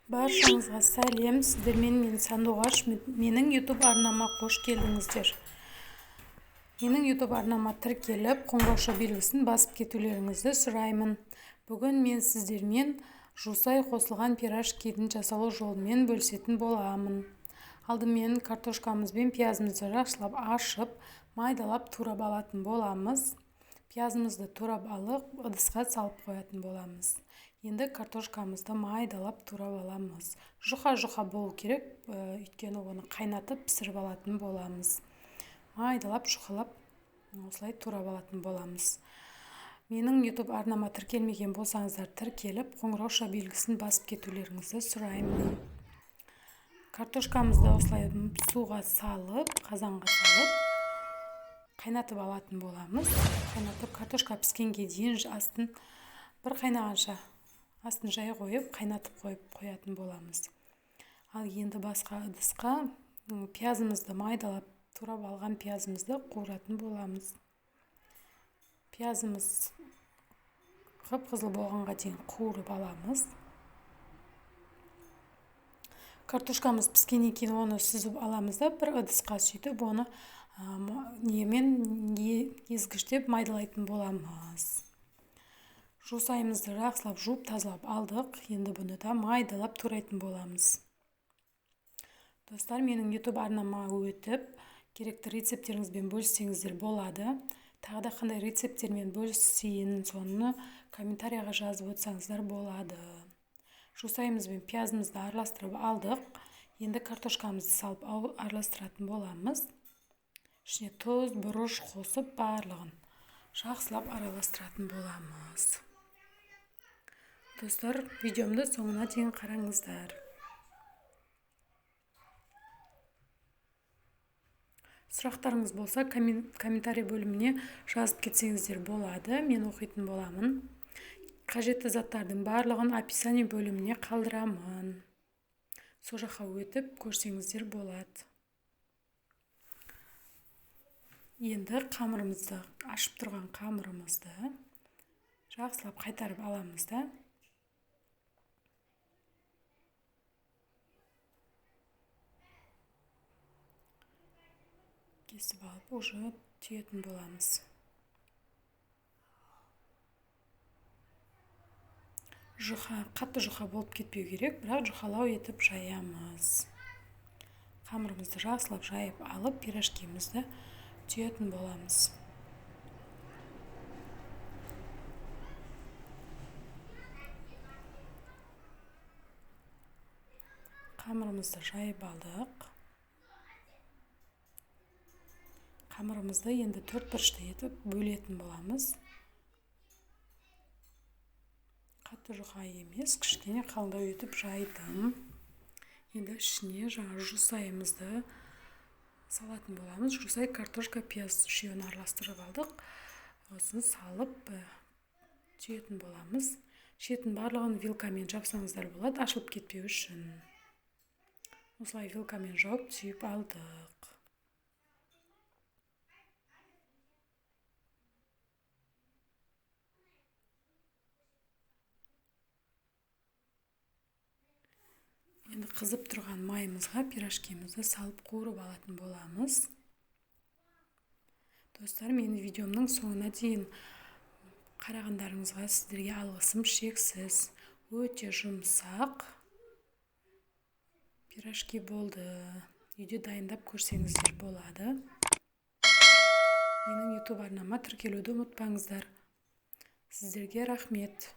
Баршаңызға сәлем, сіздермен мен Сандуғаш, менің YouTube арнама қош келдіңіздер. Менің YouTube арнама тіркеліп, қоңырауша белгісін басып кетулеріңізді сұраймын. Бүгін мен сіздермен жусай қосылған пирожкидің жасалу жолымен бөлісетін боламын. Алдымен картошкамыз бен пиязымызды жақсылап ашып, майдалап турап алатын боламыз. Пиязымызды турап алып, ыдысқа салып қоятын боламыз. Енді картошкамызды майдалап турап аламыз. Жұқа-жұқа болу керек, өйткені оны қайнатып пісіріп алатын боламыз. Майдалап, жұқалап, осылай турап алатын боламыз. Менің YouTube арнама тіркелмеген болсаңыздар, тіркеліп, қоңырауша белгісін басып кетулеріңізді сұраймын. Картошкамызды осылай суға салып, қазанға салып, қайнатып алатын боламыз. Қайнатып, картошка піскенге дейін астын бір қайнағанша астын жай қойып, қайнатып қоятын боламыз. Ал енді басқа ыдысқа пиязымызды майдалап турап алған пиязымызды қуыратын боламыз. Пиязымыз қып-қызыл болғанға дейін қуырып аламыз. Картошкамыз піскеннен кейін оны сүзіп аламыз да, бір ыдысқа сөйтіп оны езгіштеп майдалайтын боламыз. Жусайымызды жақсылап жуып тазалап алдық. Енді бұны да майдалап турайтын боламыз. Достар, менің YouTube арнама өтіп, керекті рецептеріңізбен бөліссеңіздер болады. Тағы да қандай рецептермен бөлісейін, соны комментарияға жазып өтсаңыздар болады. Жусайымыз бен пиязымызды араластырып алдық. Енді картошкамызды салып араластыратын боламыз. Ішіне тұз, бұрыш қосып, барлығын жақсылап араластыратын боламыз. Достар, видеомды соңына дейін қараңыздар. Сұрақтарыңыз болса, комментарий бөліміне жазып кетсеңіздер болады. Мен оқитын боламын. Қажетті заттардың барлығын описание бөліміне қалдырамын. Сол жаққа өтіп көрсеңіздер болады. Енді қамырымызды, ашып тұрған қамырымызды жақсылап қайтарып аламыз да. Кесіп алып, уже түйетін боламыз. Қатты жұқа болып кетпеу керек, бірақ жұқалау етіп жаямыз. Қамырымызды жақсылап жайып алып, пирожкимізді түйетін боламыз. Қамырымызды жайып алдық. Қамырымызды енді төрт бұрышты етіп бөлетін боламыз. Қатты жұқа емес, кішкене қалыңдау етіп жайдым. Енді ішіне жусайымызды салатын боламыз. Жусай, картошка, пияз үшеуін араластырып алдық. Осын салып түйетін боламыз. Шетін барлығын вилкамен жапсаңыздар болады, ашылып кетпеу үшін. Осылай вилкамен жауып түйіп алдық. Енді қызып тұрған майымызға пирожкимізді салып қуырып алатын боламыз. Достар, менің видеомның соңына дейін қарағандарыңызға сіздерге алғысым шексіз. Өте жұмсақ пирожки болды. Үйде дайындап көрсеңіздер болады. Менің YouTube арнама тіркелуді ұмытпаңыздар. Сіздерге рахмет.